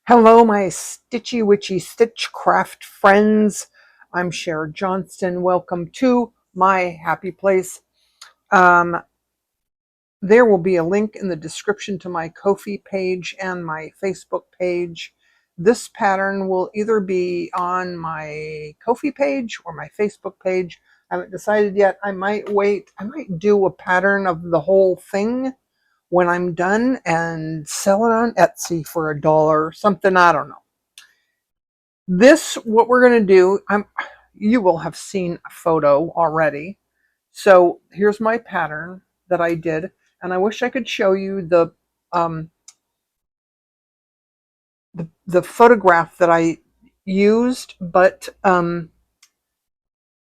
Hello, my stitchy witchy stitchcraft friends. I'm Cher Johnston. Welcome to my happy place. Um, there will be a link in the description to my Ko-fi page and my Facebook page. This pattern will either be on my Ko-fi page or my Facebook page. I haven't decided yet. I might wait. I might do a pattern of the whole thing when I'm done and sell it on Etsy for $1 or something. I don't know. What we're going to do, you will have seen a photo already. So here's my pattern that I did, and I wish I could show you um, the photograph that I used, but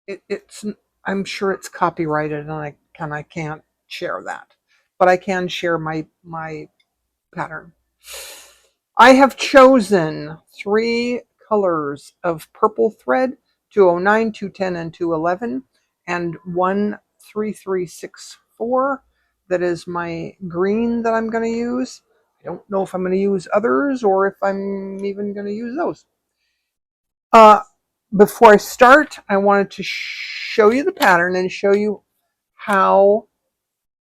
it's I'm sure it's copyrighted, and I can't share that, but I can share my pattern. I have chosen 3 colors of purple thread, 209, 210, and 211, and 13364. That is my green that I'm going to use. I don't know if I'm going to use others or if I'm even going to use those. Uh, Before I start, I wanted to show you the pattern and show you how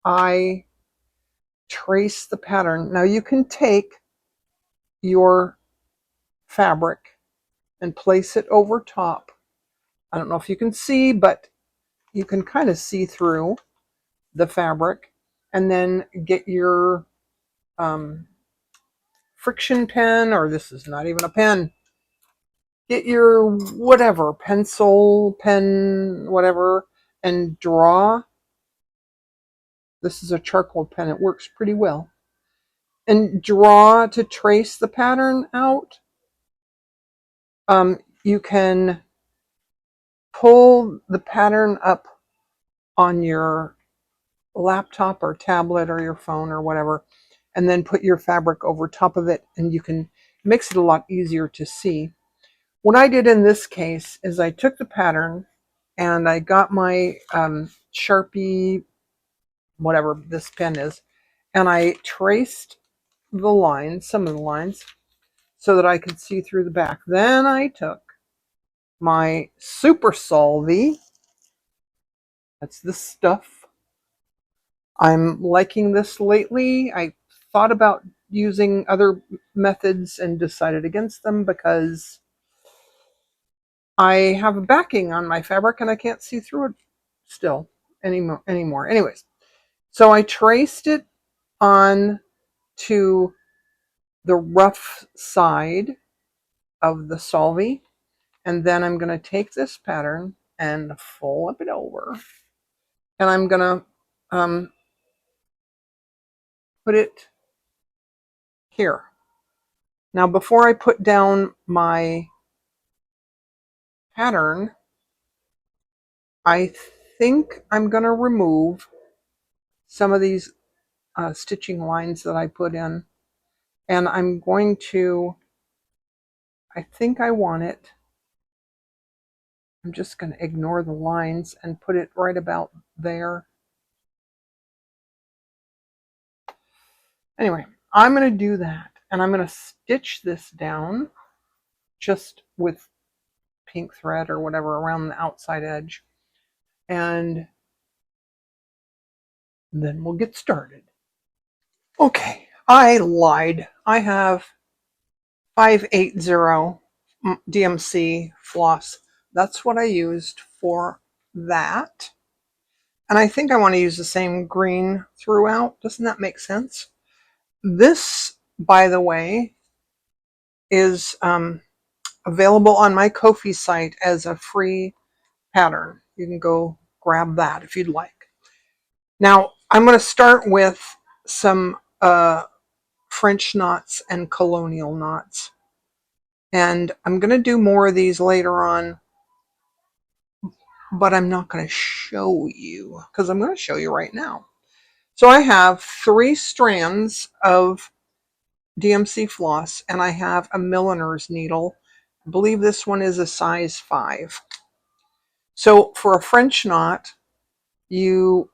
I trace the pattern. Now you can take your fabric and place it over top. I don't know if you can see, but you can kind of see through the fabric, and then get your friction pen, or this is not even a pen. Get your whatever, pencil, pen, whatever, and draw. This is a charcoal pen. It works pretty well. And draw to trace the pattern out. You can pull the pattern up on your laptop or tablet or your phone or whatever, and then put your fabric over top of it, and you can makes it a lot easier to see. What I did in this case is I took the pattern and I got my Sharpie, whatever this pen is, and I traced the lines, some of the lines, so that I could see through the back. Then I took my Super Solvy. That's this stuff. I'm liking this lately. I thought about using other methods and decided against them because I have a backing on my fabric and I can't see through it still anymore. Anyways, so I traced it on to the rough side of the Solvy, and then I'm going to take this pattern and flip it over, and I'm going to put it here. Now, before I put down my pattern, I think I'm going to remove some of these stitching lines that I put in, and I'm going to, I think I want it, I'm just going to ignore the lines and put it right about there. Anyway, I'm going to do that, and I'm going to stitch this down just with pink thread or whatever around the outside edge, and then we'll get started. Okay, I lied. I have 580 DMC floss. That's what I used for that. And I think I want to use the same green throughout. Doesn't that make sense? This, by the way, is available on my Ko-fi site as a free pattern. You can go grab that if you'd like. Now, I'm going to start with some French knots and Colonial knots. And I'm going to do more of these later on, but I'm not going to show you because I'm going to show you right now. So I have 3 strands of DMC floss, and I have a milliner's needle. I believe this one is a size 5. So for a French knot, you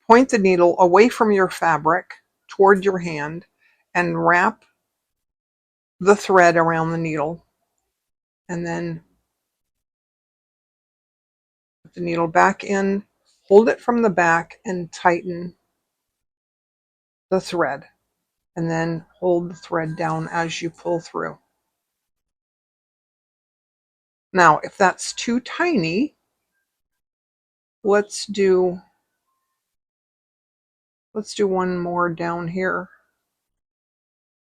point the needle away from your fabric toward your hand and wrap the thread around the needle, and then put the needle back in, hold it from the back and tighten the thread, and then hold the thread down as you pull through. Now, if that's too tiny, let's do one more down here.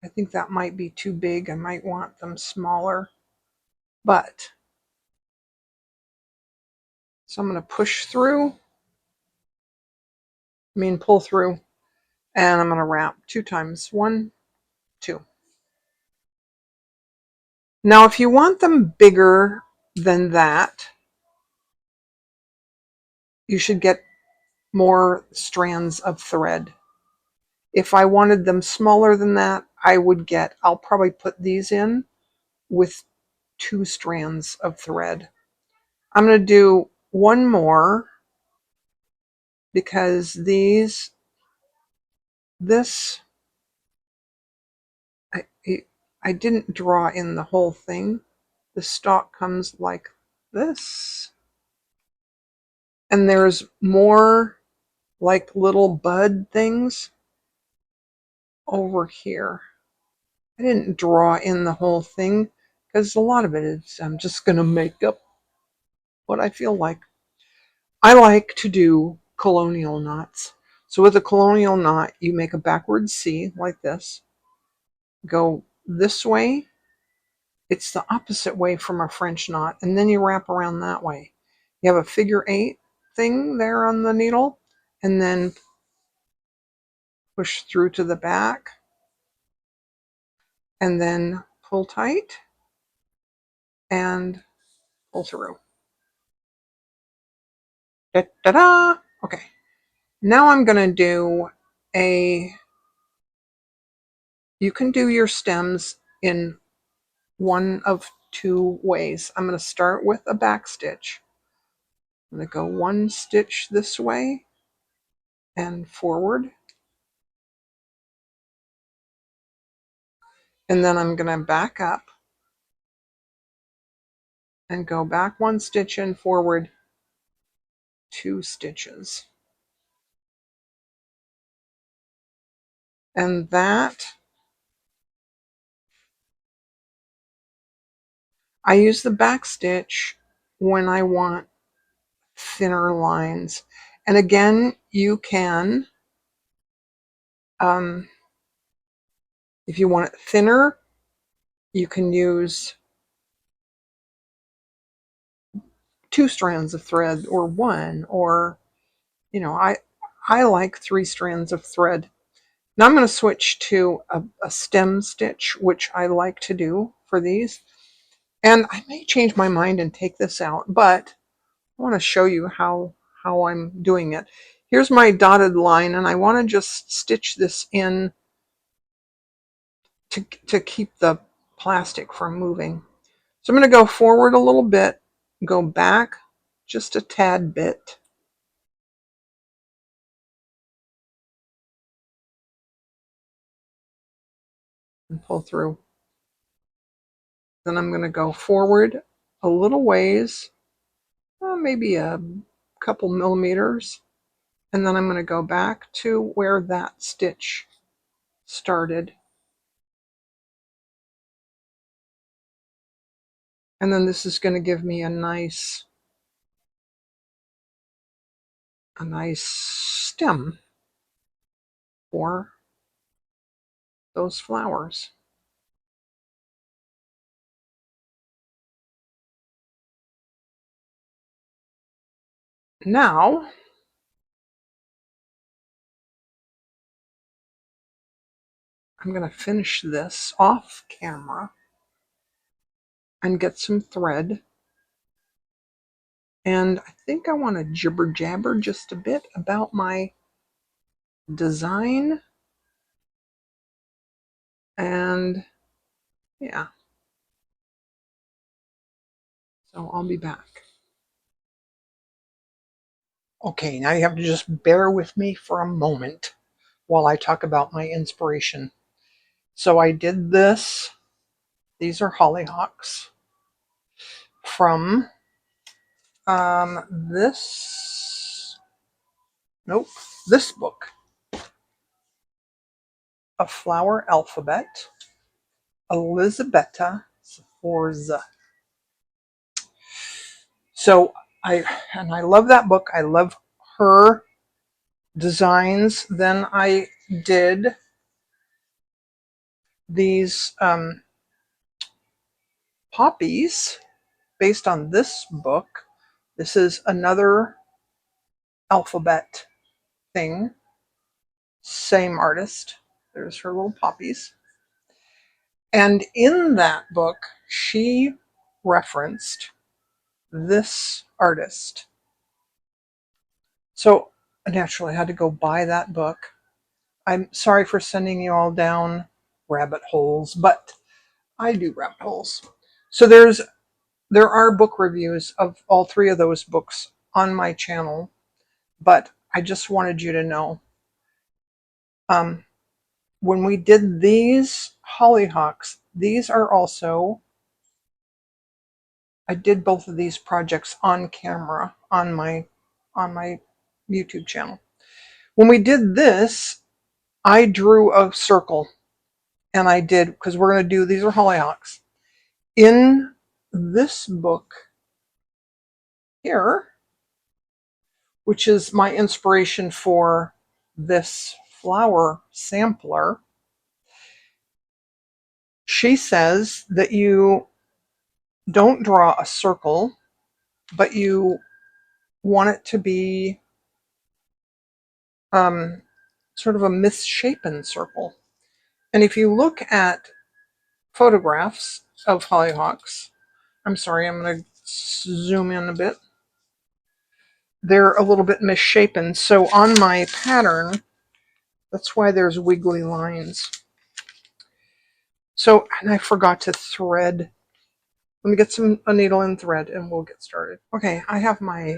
I think that might be too big. I might want them smaller. But, so I'm going to push through, pull through, and I'm going to wrap 2 times. 1, 2. Now, if you want them bigger than that, you should get more strands of thread. If I wanted them smaller than that, I'll probably put these in with 2 strands of thread. I'm going to do one more because I didn't draw in the whole thing. The stalk comes like this. And there's more like little bud things over here. I didn't draw in the whole thing because a lot of it is I'm just going to make up what I feel like. I like to do colonial knots. So with a colonial knot, you make a backward C like this. Go this way. It's the opposite way from a French knot. And then you wrap around that way. You have a figure 8 thing there on the needle. And then push through to the back. And then pull tight. And pull through. Da-da-da! Okay. Now I'm going to do you can do your stems in one of 2 ways. I'm going to start with a back stitch. I'm going to go 1 stitch this way and forward. And then I'm going to back up and go back 1 stitch and forward 2 stitches. And that, I use the back stitch when I want thinner lines. And again, you can, if you want it thinner, you can use 2 strands of thread or 1, or, I like 3 strands of thread. Now I'm going to switch to a stem stitch, which I like to do for these. And I may change my mind and take this out, but I want to show you how I'm doing it. Here's my dotted line, and I want to just stitch this in to keep the plastic from moving. So I'm going to go forward a little bit, go back just a tad bit, and pull through. Then I'm going to go forward a little ways, maybe a couple millimeters, and then I'm going to go back to where that stitch started. And then this is going to give me a nice stem for those flowers. Now, I'm going to finish this off camera and get some thread. And I think I want to jibber jabber just a bit about my design. And yeah. So I'll be back. Okay, now you have to just bear with me for a moment while I talk about my inspiration. So I did this These are Hollyhocks from this, nope, this book, A Flower Alphabet, Elisabetta Sforza. So I love that book. I love her designs. Then I did these poppies based on this book. This is another alphabet thing. Same artist. There's her little poppies. And in that book, she referenced this artist. So naturally, I had to go buy that book. I'm sorry for sending you all down rabbit holes, but I do rabbit holes. So there are book reviews of all three of those books on my channel, but I just wanted you to know. When we did these Hollyhocks, these are also, I did both of these projects on camera on my YouTube channel. When we did this, I drew a circle, and I did, because we're going to do, these are Hollyhocks. In this book here, which is my inspiration for this flower sampler, she says that you don't draw a circle, but you want it to be sort of a misshapen circle. And if you look at photographs of hollyhocks, I'm sorry, I'm going to zoom in a bit. They're a little bit misshapen. So on my pattern, that's why there's wiggly lines. So, and I forgot to thread. Let me get a needle and thread and we'll get started. Okay, I have my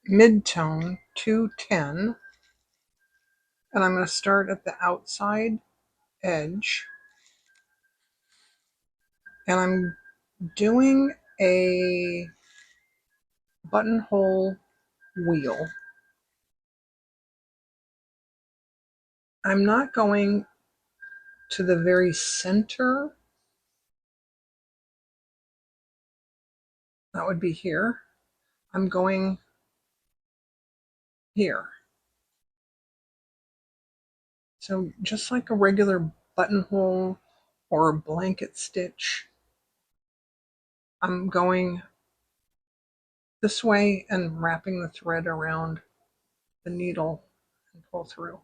mid-tone 210, and I'm going to start at the outside edge, and I'm doing a buttonhole wheel. I'm not going to the very center. That would be here. I'm going here. So just like a regular buttonhole or blanket stitch, I'm going this way and wrapping the thread around the needle and pull through.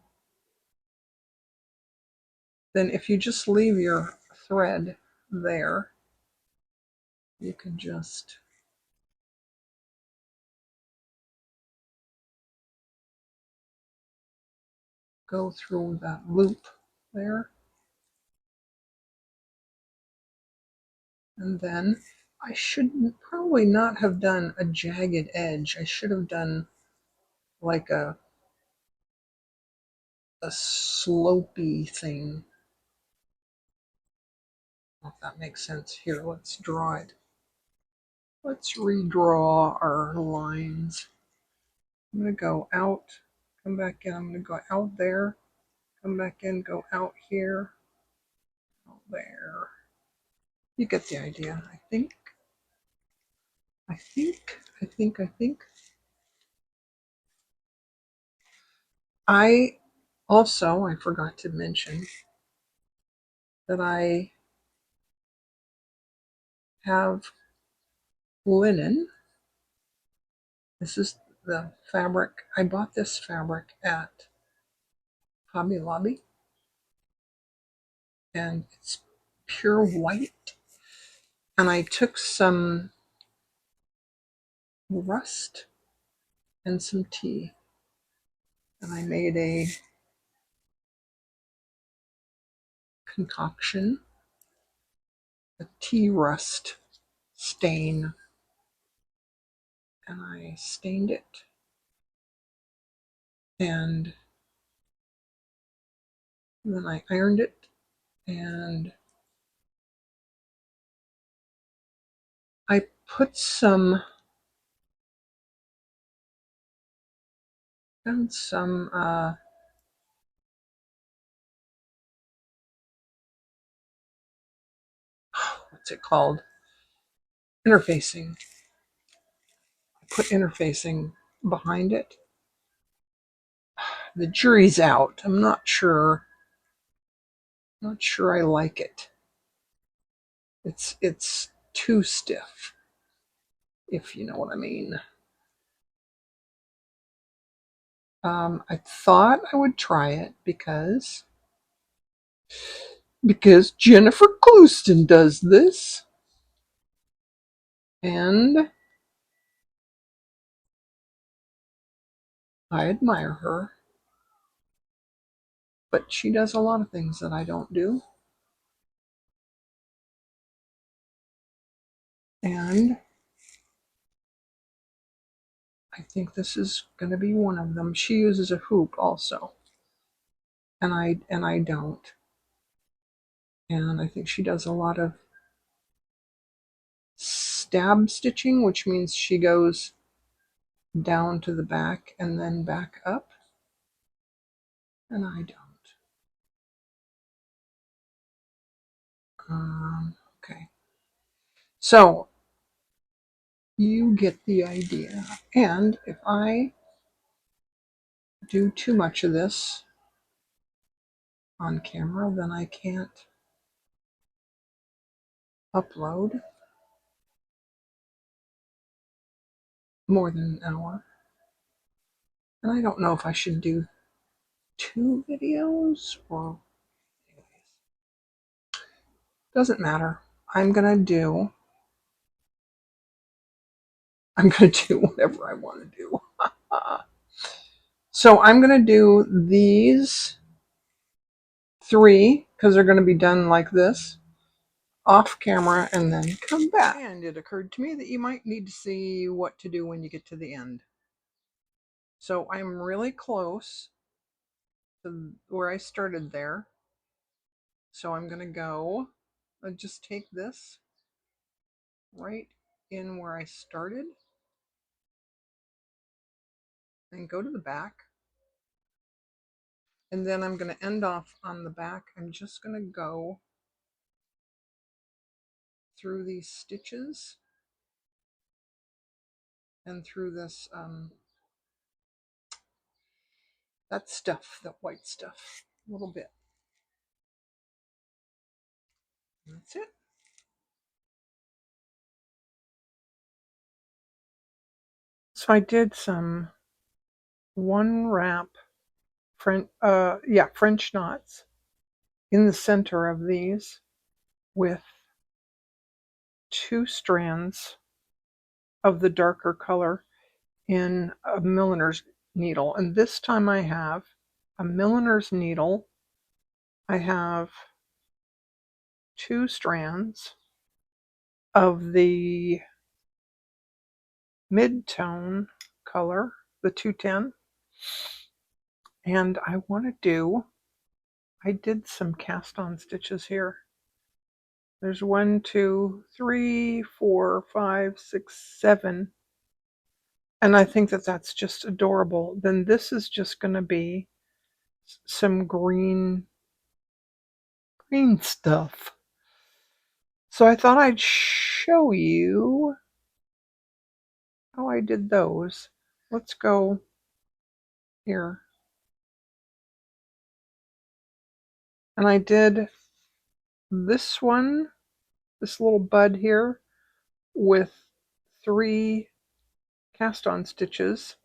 Then if you just leave your thread there, you can just go through that loop there. And then I should probably not have done a jagged edge. I should have done like a slopey thing. I don't know if that makes sense. Here, let's draw it. Let's redraw our lines. I'm going to go out, come back in. I'm going to go out there, come back in, go out here, out there. You get the idea, I think. I also, I forgot to mention that I have linen. This is the fabric. I bought this fabric at Hobby Lobby, and it's pure white. And I took some rust and some tea, and I made a concoction, a tea rust stain, and I stained it, and then I ironed it, and put some, found some, what's it called? Interfacing. Put interfacing behind it. The jury's out. I'm not sure. Not sure I like it. It's too stiff, if you know what I mean. I thought I would try it because Jennifer Clouston does this, and I admire her. But she does a lot of things that I don't do. And I think this is going to be one of them. She uses a hoop also. And I don't. And I think she does a lot of stab stitching, which means she goes down to the back and then back up. And I don't. Okay. So you get the idea. And if I do too much of this on camera, then I can't upload more than an hour. And I don't know if I should do 2 videos or anyways. Doesn't matter. I'm gonna do whatever I want to do. So I'm gonna do these 3 because they're gonna be done like this off camera and then come back. And it occurred to me that you might need to see what to do when you get to the end. So I'm really close to where I started there. So I'm gonna go and just take this right in where I started and go to the back. And then I'm going to end off on the back. I'm just going to go through these stitches and through this, that stuff, that white stuff, a little bit. And that's it. So I did some 1 wrap French knots in the center of these with 2 strands of the darker color in a milliner's needle. And this time I have a milliner's needle. I have 2 strands of the mid-tone color, the 210. And I did some cast on stitches here. There's 1, 2, 3, 4, 5, 6, 7. And I think that that's just adorable. Then this is just going to be some green stuff. So I thought I'd show you how I did those. Let's go here. And I did this one, this little bud here, with 3 cast on stitches.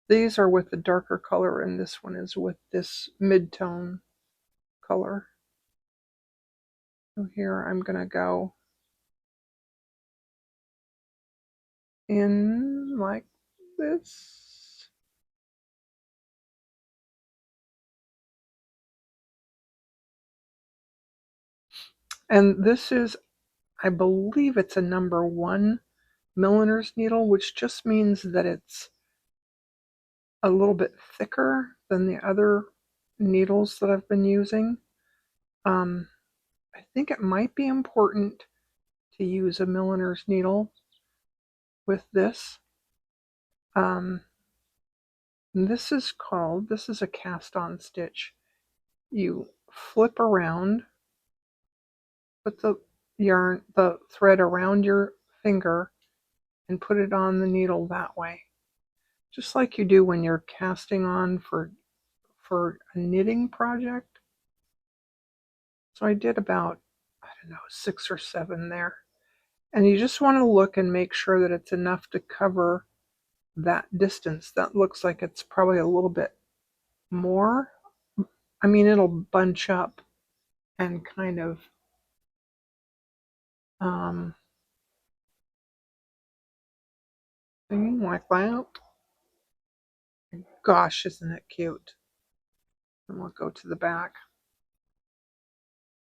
These are with the darker color, and this one is with this mid-tone color. So here I'm going to go in like this. And this is, I believe it's a number 1 milliner's needle, which just means that it's a little bit thicker than the other needles that I've been using. I think it might be important to use a milliner's needle with this. This is a cast-on stitch. You flip around, put the thread around your finger, and put it on the needle that way. Just like you do when you're casting on for a knitting project. So I did about, I don't know, 6 or 7 there. And you just want to look and make sure that it's enough to cover that distance. That looks like it's probably a little bit more. I mean, it'll bunch up and kind of thing like that. Gosh, isn't it cute? And we'll go to the back.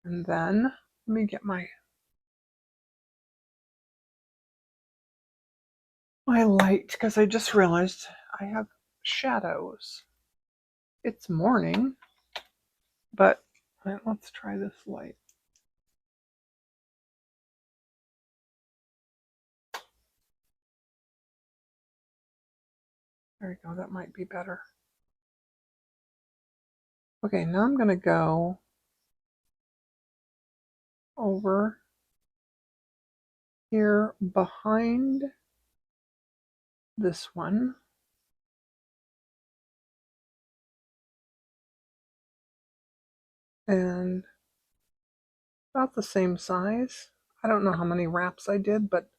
And then let me get my light, because I just realized I have shadows. It's morning, but let's try this light. There we go, that might be better. Okay, now I'm going to go over here behind this one. And about the same size. I don't know how many wraps I did, but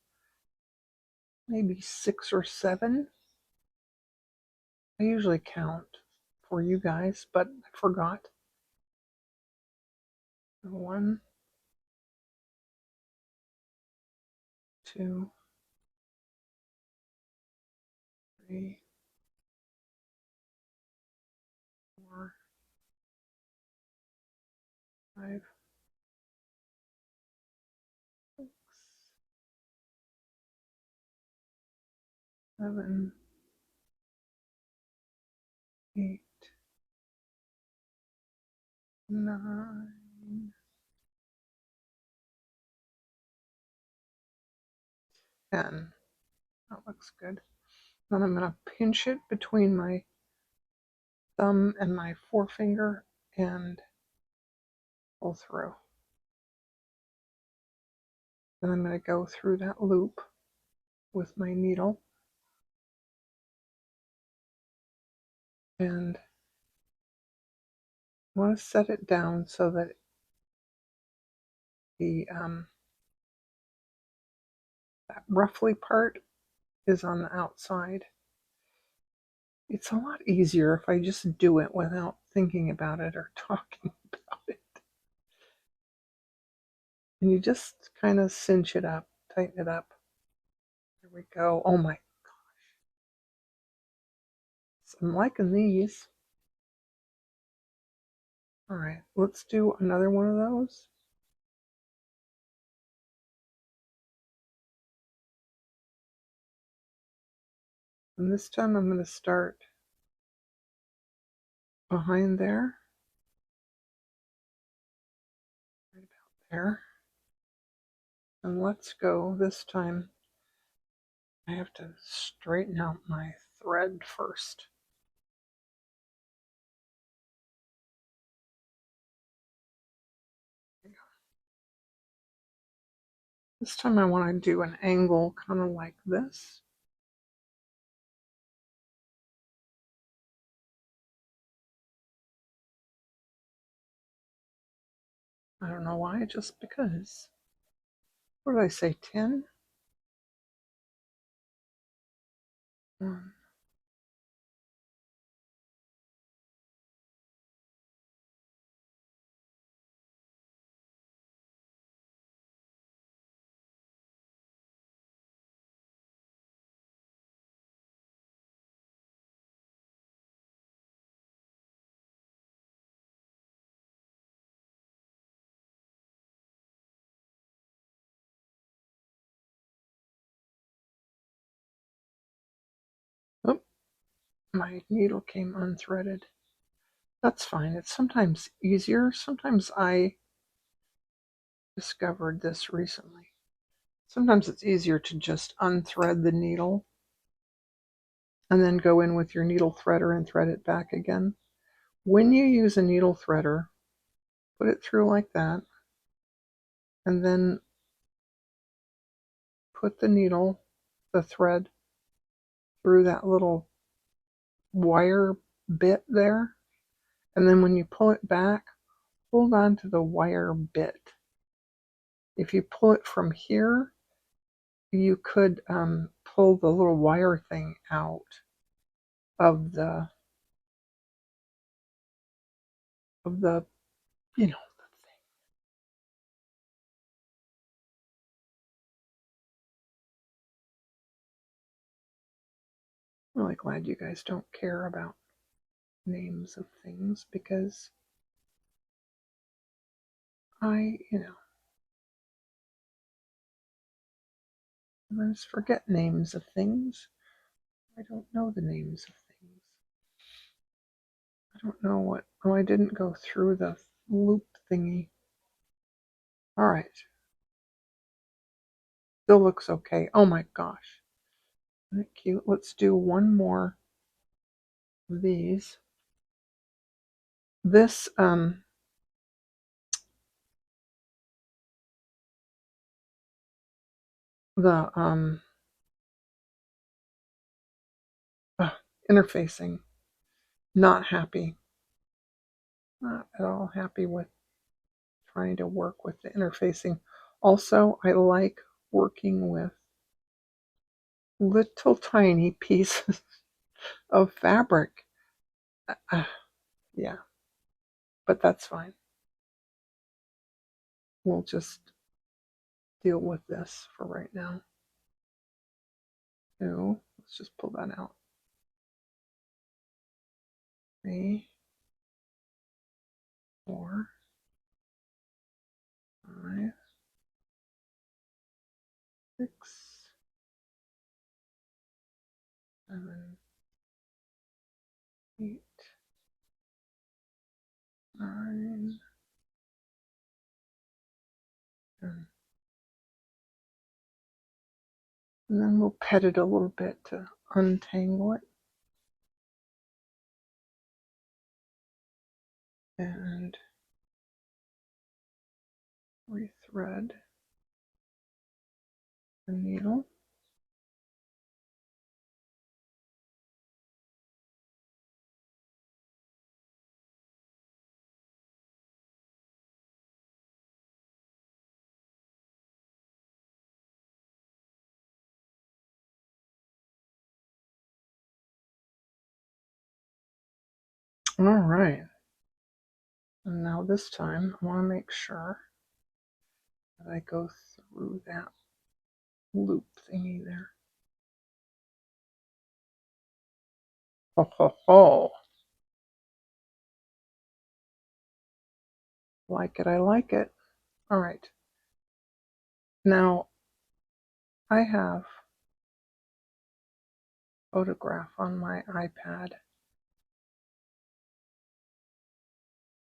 maybe 6 or 7. I usually count for you guys, but I forgot. 1, 2, 3, 4, 5, 6, 7, 8, 9, 10. That looks good. Then I'm going to pinch it between my thumb and my forefinger and pull through. Then I'm going to go through that loop with my needle and I want to set it down so that the that ruffly part is on the outside. It's a lot easier if I just do it without thinking about it or talking about it. And you just kind of cinch it up, tighten it up. There we go. Oh my gosh. I'm liking these. All right, let's do another one of those. And this time I'm going to start behind there. Right about there. And let's go this time. I have to straighten out my thread first. This time I want to do an angle kind of like this. I don't know why, just because. What did I say, 10? 1. Oh, my needle came unthreaded. That's fine. It's sometimes easier. Sometimes I discovered this recently. Sometimes it's easier to just unthread the needle and then go in with your needle threader and thread it back again. When you use a needle threader, put it through like that, and then put the needle, the thread, through that little wire bit there. And then when you pull it back, hold on to the wire bit. If you pull it from here, you could pull the little wire thing out of the you know, the thing. I'm really glad you guys don't care about names of things, because I sometimes forget names of things. I don't know the names of things. I don't know what. Oh, I didn't go through the loop thingy. All right. Still looks okay. Oh my gosh. Isn't that cute? Let's do one more of these. This the interfacing. Not happy. Not at all happy with trying to work with the interfacing. Also, I like working with little tiny pieces of fabric. Yeah, but that's fine. We'll just deal with this for right now. So let's just pull that out. 3, 4, 5, 6, 7, 8, 9, 10. And then we'll pet it a little bit to untangle it. And rethread the needle. All right. And now this time I want to make sure that I go through that loop thingy there. Ho, ho, ho. Like it, I like it. All right. Now, I have a photograph on my iPad,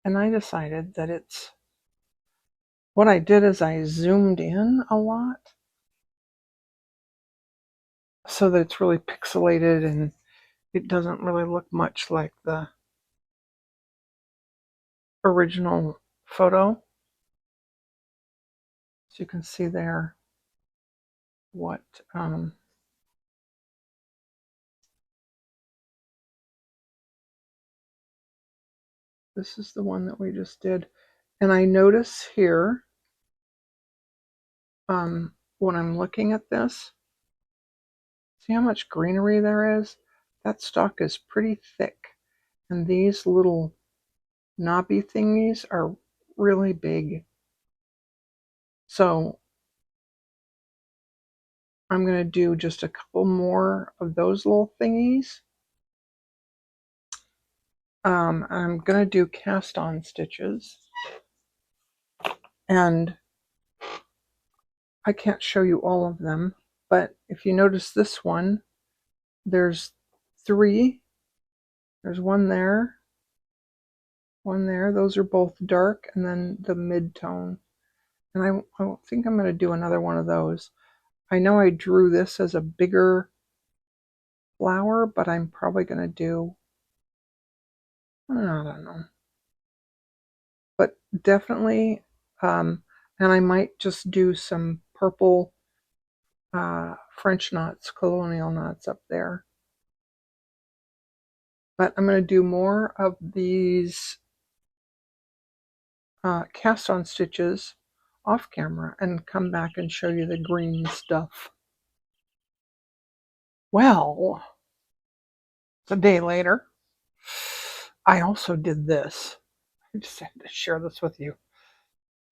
and I decided that what I did is I zoomed in a lot so that it's really pixelated and it doesn't really look much like the original photo. So you can see there what this is the one that we just did. And I notice here when I'm looking at this, see how much greenery there is? That stalk is pretty thick. And these little knobby thingies are really big. So I'm going to do just a couple more of those little thingies. I'm going to do cast on stitches. And I can't show you all of them, but if you notice this one, there's 3. There's one there, one there. Those are both dark, and then the mid-tone. And I think I'm going to do another one of those. I know I drew this as a bigger flower, but I'm probably going to do, I don't know. But definitely, and I might just do some purple French knots, colonial knots up there. But I'm going to do more of these cast on stitches off camera and come back and show you the green stuff. Well, it's a day later. I also did this. I just had to share this with you.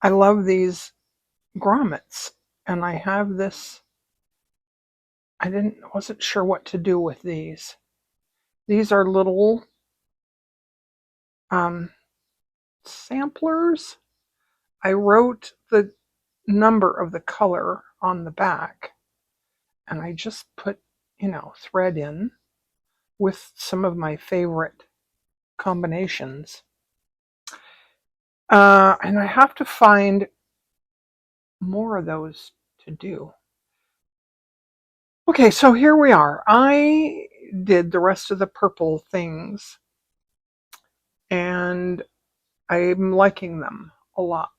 I love these grommets, and I have this. I wasn't sure what to do with these. These are little samplers. I wrote the number of the color on the back, and I just put, thread in with some of my favorite combinations. And I have to find more of those to do. Okay, so here we are. I did the rest of the purple things, and I'm liking them a lot.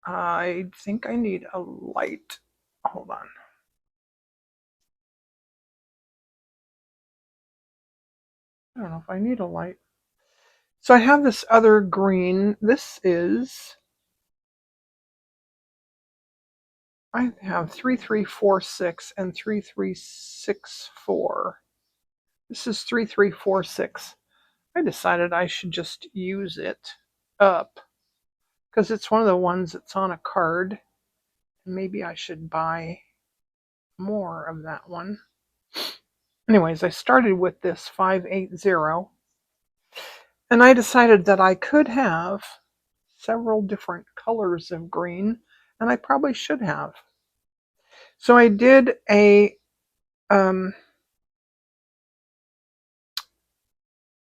I think I need a light. Hold on. I don't know if I need a light. So I have this other green. This is, I have 3346 and 3364. This is 3346. I decided I should just use it up because it's one of the ones that's on a card. Maybe I should buy more of that one. Anyways, I started with this 580, and I decided that I could have several different colors of green, and I probably should have. So I did a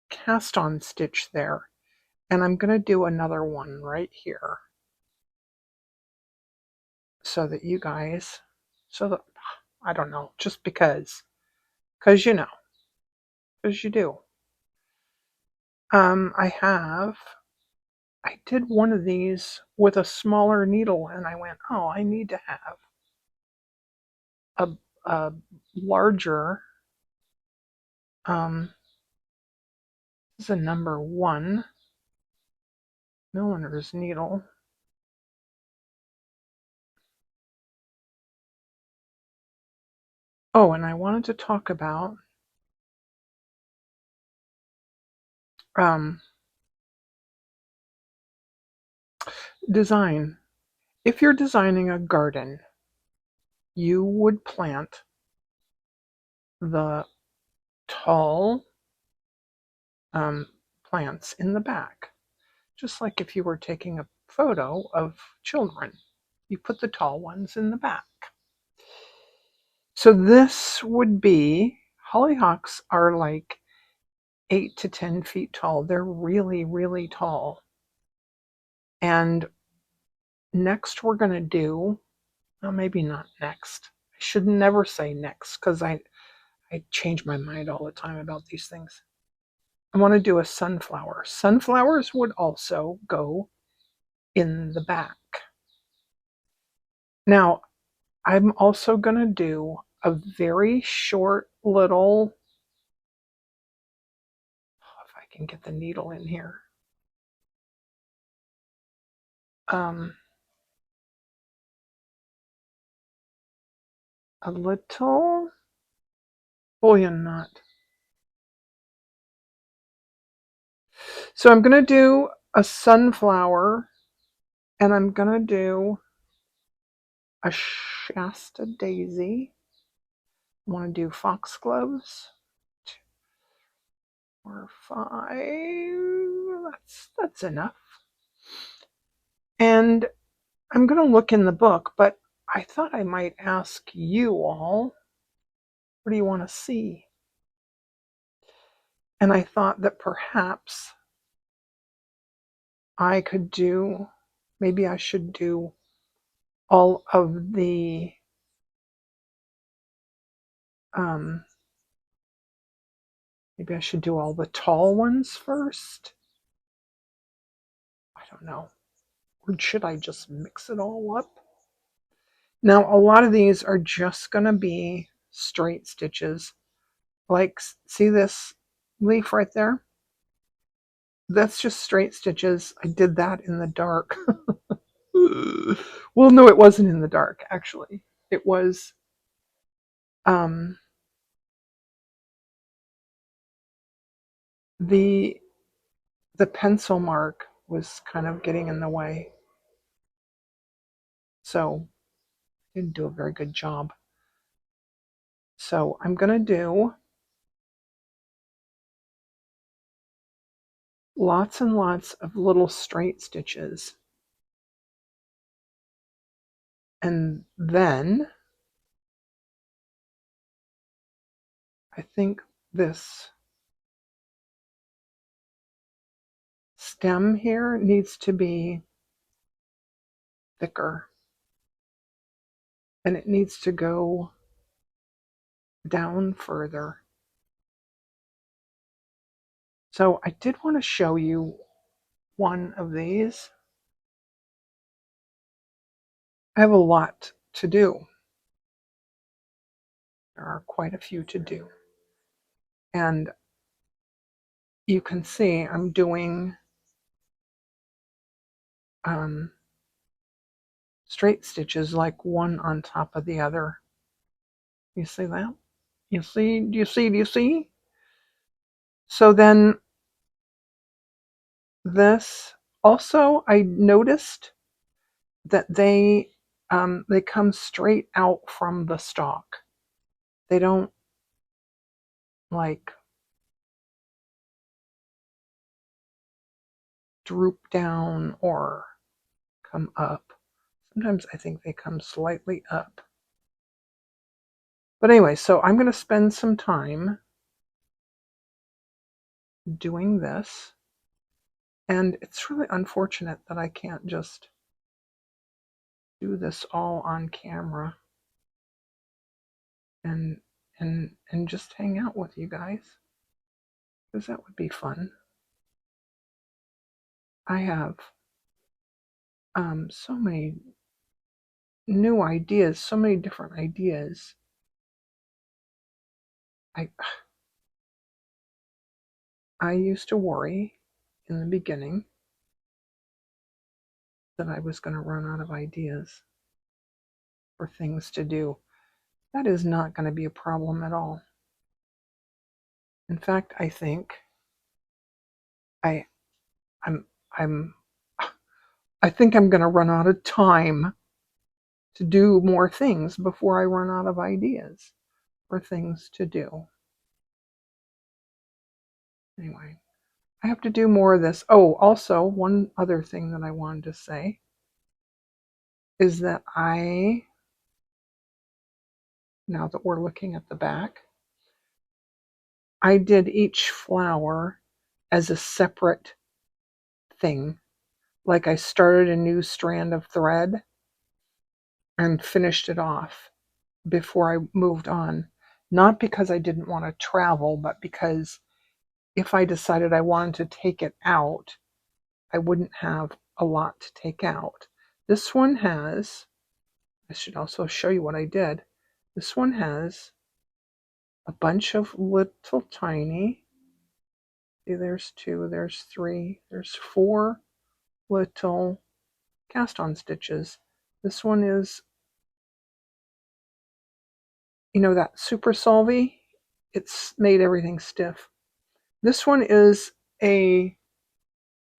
cast on stitch there, and I'm going to do another one right here so that you guys, I don't know, just because you do. I did one of these with a smaller needle, and I went, oh, I need to have a larger, this is a number 1 millimeter's needle. Oh, and I wanted to talk about design. If you're designing a garden, you would plant the tall plants in the back, just like if you were taking a photo of children. You put the tall ones in the back. So this would be, hollyhocks are like 8 to 10 feet tall. They're really, really tall. And next we're going to do, well, maybe not next. I should never say next because I change my mind all the time about these things. I want to do a sunflower. Sunflowers would also go in the back. Now, I'm also going to do a very short little, if I can get the needle in here, a little bullion knot. So I'm going to do a sunflower, and I'm going to do a Shasta daisy. I want to do foxgloves. 2, 4, 5. That's enough. And I'm going to look in the book, but I thought I might ask you all, what do you want to see? And I thought that perhaps maybe I should do all of the Maybe I should do all the tall ones first. I don't know. Or should I just mix it all up? Now, a lot of these are just going to be straight stitches. Like, see this leaf right there? That's just straight stitches. I did that in the dark. Well, no, it wasn't in the dark, actually. It was the pencil mark was kind of getting in the way. So I didn't do a very good job. So I'm going to do lots and lots of little straight stitches. And then I think this stem here needs to be thicker. And it needs to go down further. So I did want to show you one of these. I have a lot to do. There are quite a few to do. And you can see I'm doing straight stitches like one on top of the other. You see that? You see? Do you see? Do you see? So then this also, I noticed that they come straight out from the stalk. They don't like droop down or come up. Sometimes I think they come slightly up. But anyway, so I'm going to spend some time doing this. And it's really unfortunate that I can't just do this all on camera and just hang out with you guys, because that would be fun. I have so many new ideas, so many different ideas. I used to worry in the beginning that I was going to run out of ideas for things to do. That is not going to be a problem at all. In fact, I think I think I'm going to run out of time to do more things before I run out of ideas for things to do. Anyway, I have to do more of this. Oh, also, one other thing that I wanted to say is that now that we're looking at the back, I did each flower as a separate thing. Like I started a new strand of thread and finished it off before I moved on. Not because I didn't want to travel, but because if I decided I wanted to take it out, I wouldn't have a lot to take out. This one has, I should also show you what I did. This one has a bunch of little tiny, see, there's 2, there's 3, there's 4 little cast on stitches. This one is, you know, that Super Solvy, it's made everything stiff. This one is a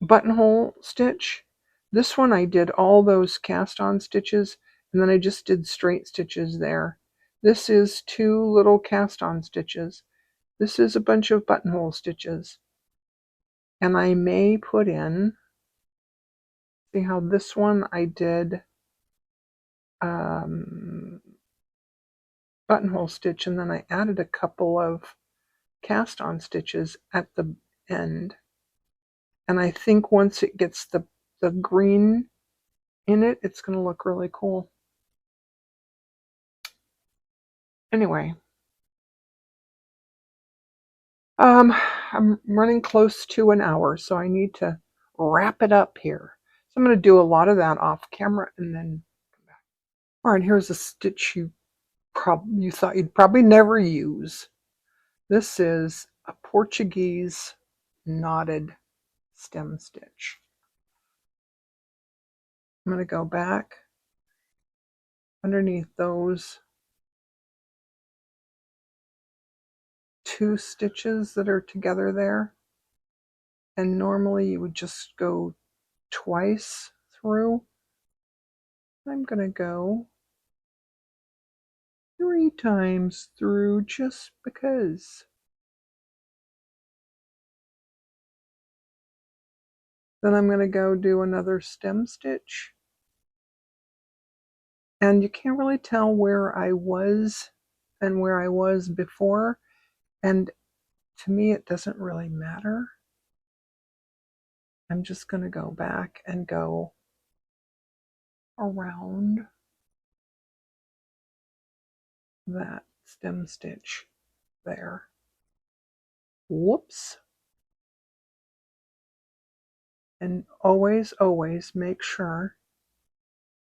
buttonhole stitch. This one I did all those cast on stitches and then I just did straight stitches there. This is 2 little cast on stitches. This is a bunch of buttonhole stitches. And I may put in, see how this one I did buttonhole stitch and then I added a couple of cast on stitches at the end. And I think once it gets the green in it, it's going to look really cool. Anyway, Um, I'm running close to an hour, so I need to wrap it up here. So I'm going to do a lot of that off camera and then come back. All right, here's a stitch you thought you'd probably never use. This is a Portuguese knotted stem stitch. I'm going to go back underneath those 2 stitches that are together there. And normally you would just go twice through. I'm going to go 3 times through just because. Then I'm going to go do another stem stitch. And you can't really tell where I was and where I was before. And to me, it doesn't really matter. I'm just going to go back and go around that stem stitch there. Whoops. And always, always make sure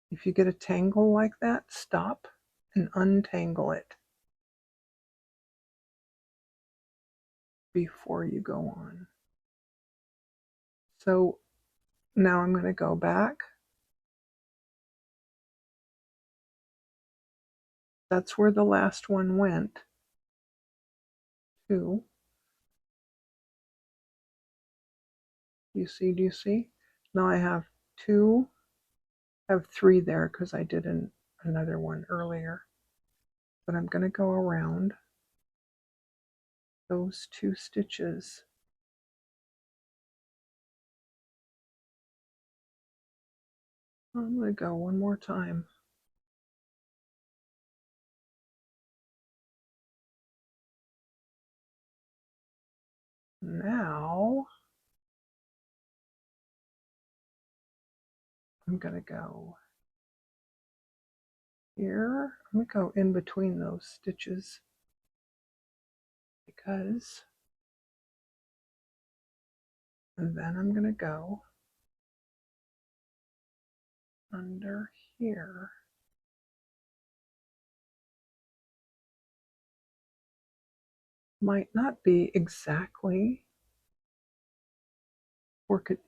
if you get a tangle like that, stop and untangle it before you go on. So now I'm going to go back. That's where the last one went to. Do you see? Now I have 2, I have 3 there because I did another one earlier. But I'm going to go around those 2 stitches. I'm going to go one more time. Now I'm going to go here. I'm going to go in between those stitches because, and then I'm going to go under here. Might not be exactly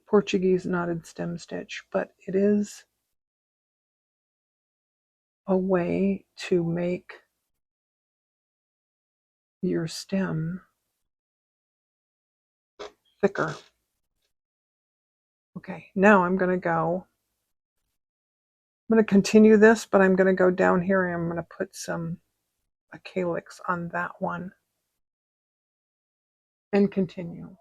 Portuguese knotted stem stitch, but it is a way to make your stem thicker. Okay, now I'm going to continue this, but I'm going to go down here and I'm going to put a calyx on that one and continue.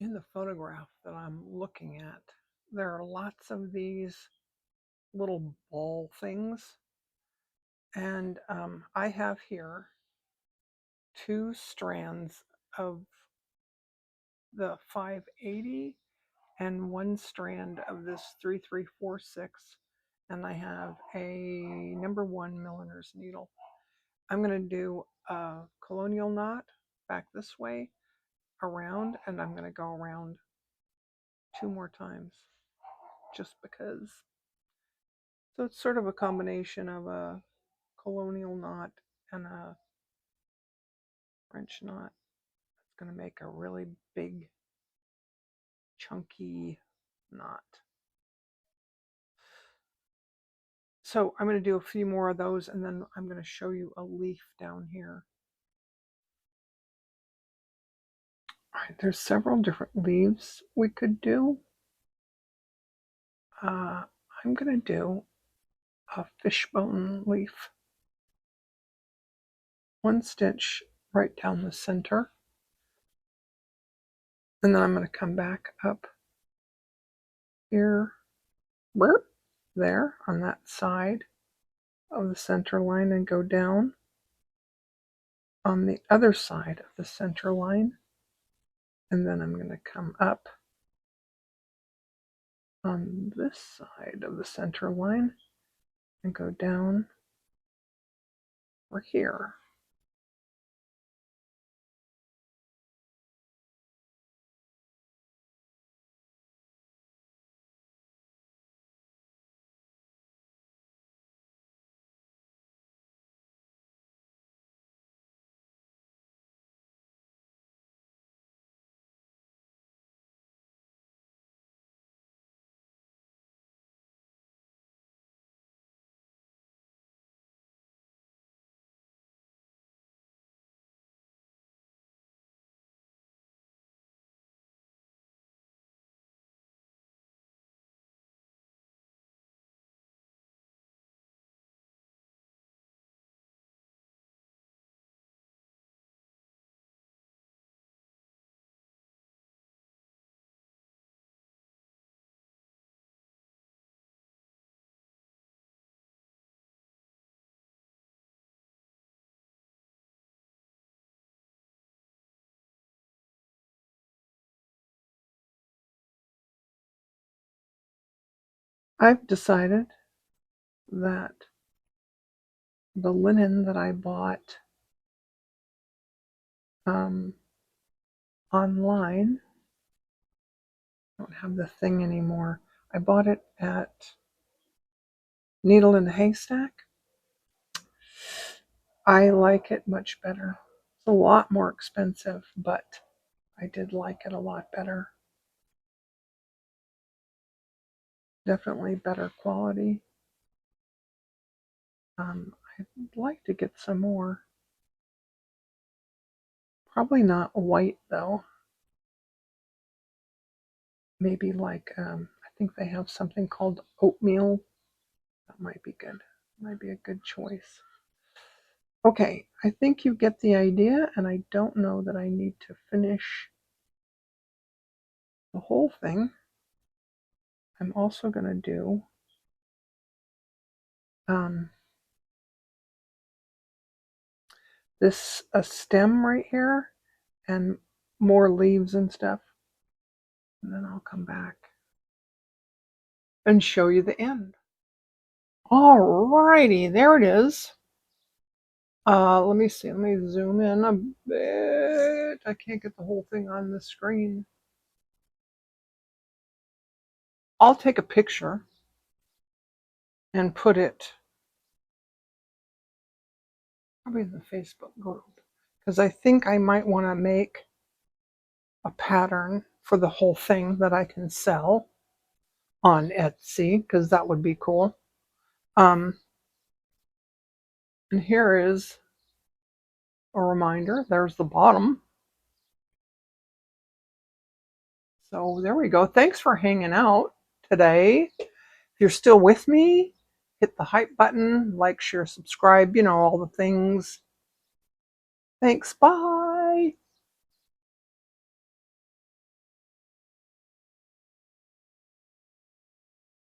In the photograph that I'm looking at, there are lots of these little ball things, and I have here 2 strands of the 580 and 1 strand of this 3346, and I have a number 1 milliner's needle. I'm going to do a colonial knot back this way around, and I'm going to go around 2 more times just because. So it's sort of a combination of a colonial knot and a French knot. It's going to make a really big, chunky knot. So I'm going to do a few more of those, and then I'm going to show you a leaf down here. All right, there's several different leaves we could do. I'm going to do a fishbone leaf. 1 stitch right down the center. And then I'm going to come back up here, there on that side of the center line and go down on the other side of the center line. And then I'm going to come up on this side of the center line and go down over here. I've decided that the linen that I bought online, I don't have the thing anymore. I bought it at Needle in a Haystack. I like it much better. It's a lot more expensive, but I did like it a lot better. Definitely better quality. I'd like to get some more. Probably not white though. Maybe like, I think they have something called oatmeal. That might be good. Might be a good choice. Okay, I think you get the idea, and I don't know that I need to finish the whole thing. I'm also going to do this a stem right here and more leaves and stuff. And then I'll come back and show you the end. Alrighty, there it is. Let me see. Let me zoom in a bit. I can't get the whole thing on the screen. I'll take a picture and put it probably in the Facebook group because I think I might want to make a pattern for the whole thing that I can sell on Etsy because that would be cool. And here is a reminder. There's the bottom. So there we go. Thanks for hanging out today. If you're still with me, hit the hype button, like, share, subscribe, you know, all the things. Thanks. Bye.